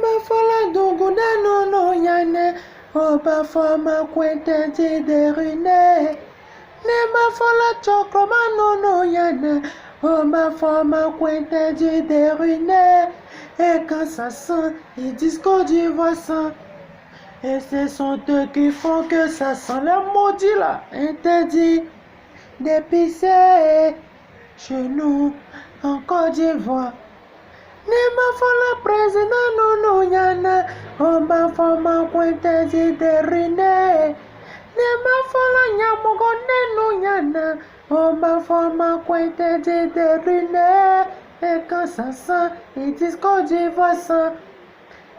ma fola donguna no no yane. Oba forma quente de rune. Ne ma fola chocoma no no yane. Oba forma quente de rune. Et quand ça sent, ils disent qu'on dit voit ça. Et ce sont eux qui font que ça sent le maudit là. Interdit d'épicer chez nous en Côte d'Ivoire. Nema fola président no no yana. Oba forma quente de rune. Nema fola nyamogo no yana. Oba forma quente de rune. Et quand ça sent, ils disent qu'on dit voit ça.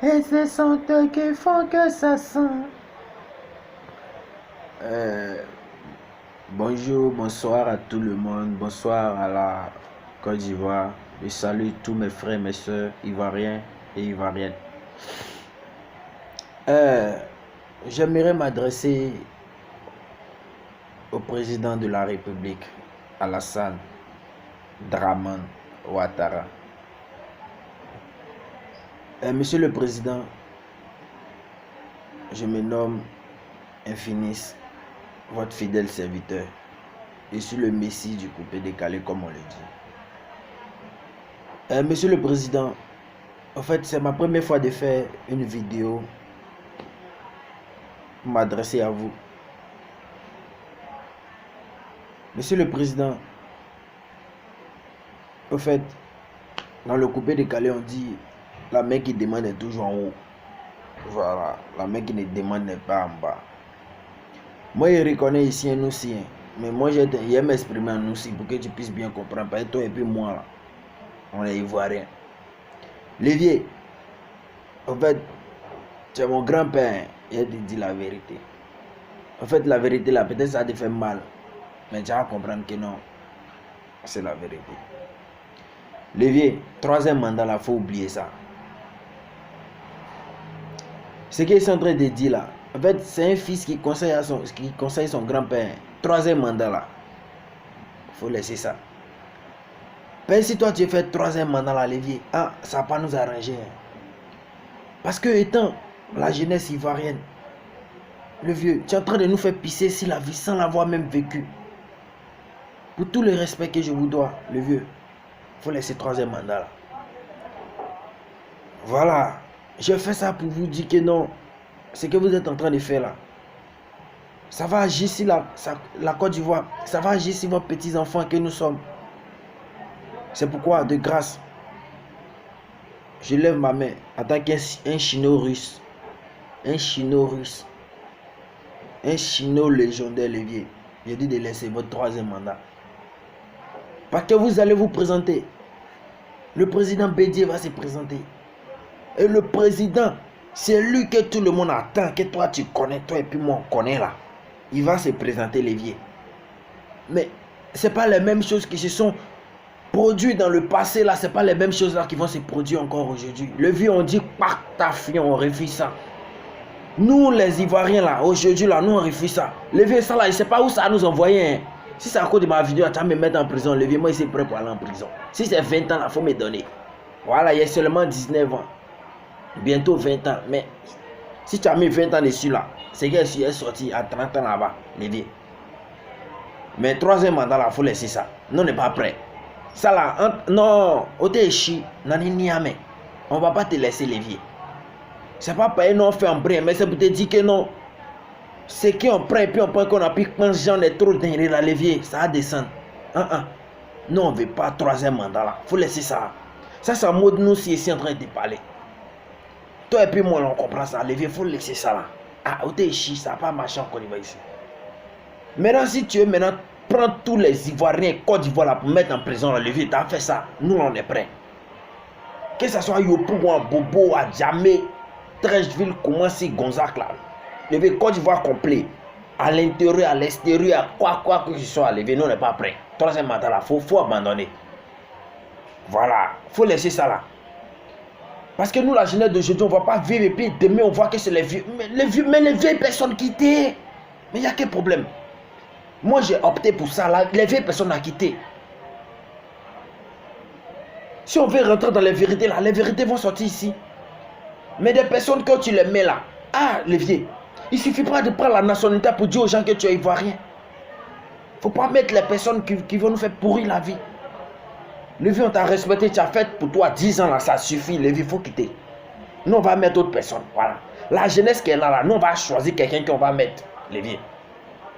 Et ce sont eux qui font que ça sent. Bonjour, bonsoir à tout le monde. Bonsoir à la Côte d'Ivoire. Je salue tous mes frères, mes soeurs, ivoiriens et ivoiriennes. J'aimerais m'adresser au président de la République, Alassane Dramane Ouattara. Monsieur le Président, je me nomme Infinis, votre fidèle serviteur. Je suis le Messie du coupé décalé, comme on le dit. Monsieur le Président, en fait, c'est ma première fois de faire une vidéo pour m'adresser à vous. Monsieur le Président, en fait, dans le coupé décalé, on dit la main qui demande est toujours en haut. Voilà, la main qui ne demande n'est pas en bas. Moi, je reconnais ici un aussi, mais moi, j'aime m'exprimer en aussi pour que tu puisses bien comprendre. Parce que toi et puis moi, là, on est ivoirien. Lévier, en fait, c'est mon grand-père, il a dit la vérité. En fait, la vérité, là, peut-être ça te fait mal, mais tu vas comprendre que non, c'est la vérité. Lévier, troisième mandat, là, il faut oublier ça. Ce qu'ils sont en train de dire là, en fait, c'est un fils qui conseille son grand-père. Troisième mandat là. Il faut laisser ça. Mais si toi tu fais troisième mandat là, Lévier, ça va pas nous arranger. Parce que étant la jeunesse ivoirienne, le vieux, tu es en train de nous faire pisser sur la vie sans l'avoir même vécu. Pour tout le respect que je vous dois, le vieux, il faut laisser troisième mandat là. Voilà. Je fais ça pour vous dire que non, ce que vous êtes en train de faire là, ça va agir sur la Côte d'Ivoire, ça va agir sur vos petits-enfants que nous sommes. C'est pourquoi, de grâce, je lève ma main en tant qu'un chino-russe, un chino-russe, un chino-légendaire, Lévier. Je dis de laisser votre troisième mandat. Parce que vous allez vous présenter. Le président Bédié va se présenter. Et le président, c'est lui que tout le monde attend, que toi tu connais, toi et puis moi on connaît là. Il va se présenter, Lévier. Mais ce n'est pas les mêmes choses qui se sont produites dans le passé là, ce n'est pas les mêmes choses là qui vont se produire encore aujourd'hui. Le vieux on dit pactafion, on refuse ça. Nous les Ivoiriens là, aujourd'hui là, nous on refuse ça. Le vieux ça là, je ne sais pas où ça nous envoyer. Hein. Si c'est à cause de ma vidéo, tu vas me mettre en prison. Le vieux, moi il est prêt pour aller en prison. Si c'est 20 ans là, il faut me donner. Voilà, il y a seulement 19 ans. Bientôt 20 ans, mais si tu as mis 20 ans dessus là, c'est qu'elle est sortie à 30 ans là-bas, Lévier. Mais troisième mandat là, il faut laisser ça. Non, on n'est pas prêt. Ça là, non, on va pas te laisser, Lévier. C'est pas payer non fait en brin, mais c'est pour te dire que non. C'est qu'on prend et puis on prend qu'on a pris quand j'en ai trop derrière la Lévier, ça va descendre. Non, on veut pas troisième mandat là, il faut laisser ça. Ça, c'est en mode nous si ici en train de parler. Toi et puis moi, on comprend ça. Lévier, il faut laisser ça là. Ça n'a pas marché encore ici. Maintenant, si tu veux maintenant prendre tous les Ivoiriens Côte d'Ivoire là pour mettre en prison, Lévier, tu as fait ça. Nous, on est prêts. Que ce soit Yopou ou à Bobo, à Djamé, Trècheville, comment c'est Gonzac là. Lévier, Côte d'Ivoire complet. À l'intérieur, à l'extérieur, quoi que ce soit, Lévier, nous, on n'est pas prêts. Troisième mandat là, faut abandonner. Voilà, il faut laisser ça là. Parce que nous, la jeunesse d'aujourd'hui, on ne va pas vivre et puis demain, on voit que c'est les vieux. Mais les vieilles personnes quittées. Mais il y a quel problème? Moi, j'ai opté pour ça. Là. Les vieilles personnes ont quitté. Si on veut rentrer dans les vérités, là, les vérités vont sortir ici. Mais des personnes que tu les mets là, ah, les vieux, il suffit pas de prendre la nationalité pour dire aux gens que tu es ivoirien. Faut pas mettre les personnes qui vont nous faire pourrir la vie. Les vieux, on t'a respecté, tu as fait pour toi 10 ans là, ça suffit, les vieux, il faut quitter. Nous, on va mettre d'autres personnes, voilà. La jeunesse qui est là, nous, on va choisir quelqu'un qu'on va mettre, les vieux.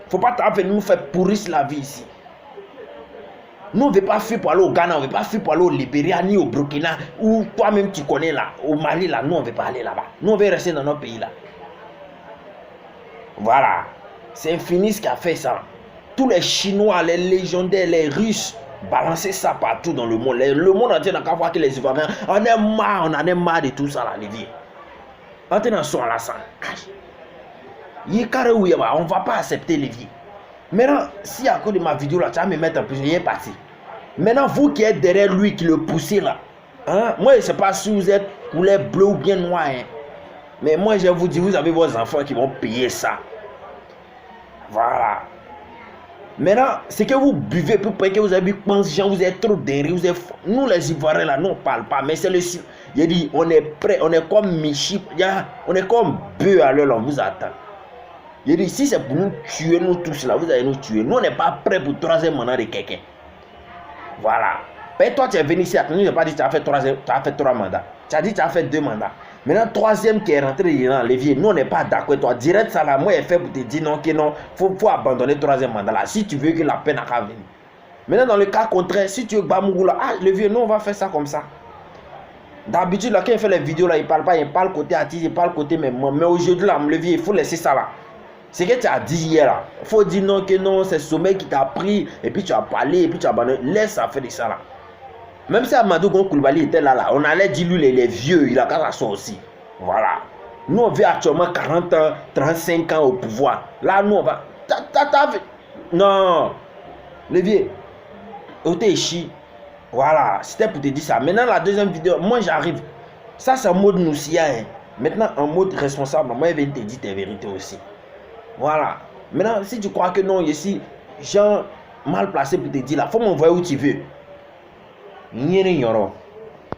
Faut pas venir nous faire pourrir la vie ici. Nous, on ne veut pas fuir pour aller au Ghana, on ne veut pas fuir pour aller au Libéria, ni au Burkina, où toi-même tu connais là, au Mali là, nous, on ne veut pas aller là-bas. Nous, on veut rester dans notre pays là. Voilà. C'est Infinis qui a fait ça. Tous les Chinois, les légendaires, les Russes, balancer ça partout dans le monde. Le monde entier n'a qu'à voir que les Ivoiriens, on en a marre de tout ça là, les vieux. On est dans son là, ça. On ne va pas accepter les vieux. Maintenant, si à cause de ma vidéo là, tu vas me mettre en prison, il est parti. Maintenant, vous qui êtes derrière lui, qui le poussez là, hein? Moi je ne sais pas si vous êtes couleur bleu ou bien noir, hein? Mais moi je vous dis, vous avez vos enfants qui vont payer ça. Voilà. Maintenant, c'est que vous buvez pour que vous avez pensé, vous êtes trop derrière, vous êtes... Nous les Ivoiriens là, nous on ne parle pas, mais c'est le... Il dit, on est prêt, on est comme Michi, on est comme bœuf à l'heure, on vous attend. Il dit, si c'est pour nous tuer, nous tous là, vous allez nous tuer. Nous on n'est pas prêts pour 3e mandat de quelqu'un. Voilà. Mais toi tu es venu ici, tu n'as pas dit que tu as fait 3 mandats. Tu as dit que tu as fait 2 mandats. Maintenant, 3e qui est rentré dans l'évier, nous on n'est pas d'accord. Toi, direct ça là, moi j'ai fait pour te dire non, que non, faut abandonner 3e mandat là. Si tu veux que la peine a venir. Maintenant, dans le cas contraire, si tu veux Bamougou là, ah, le vieux, nous on va faire ça comme ça. D'habitude, là, quand il fait les vidéos là, il parle pas, il parle côté artiste, il parle côté même moi. Mais aujourd'hui là, le vieux, il faut laisser ça là. C'est que tu as dit hier là. Il faut dire non, que non, c'est Sommeil qui t'a pris, et puis tu as parlé, et puis tu as abandonné. Laisse ça faire de ça là. Même si Amadou Gon Koulibaly était là, on allait dire lui, les vieux, il a qu'à ça aussi. Voilà. Nous, on vit actuellement 40 ans, 35 ans au pouvoir. Là, nous, on va... Non. Les vieux. Otéchi. Voilà. C'était pour te dire ça. Maintenant, la deuxième vidéo, moi, j'arrive. Ça, c'est en mode Noussia. Hein. Maintenant, en mode responsable, moi, je vais te dire tes vérités aussi. Voilà. Maintenant, si tu crois que non, ici, gens mal placés pour te dire là, il faut m'envoyer où tu veux. Nyere Nyoro.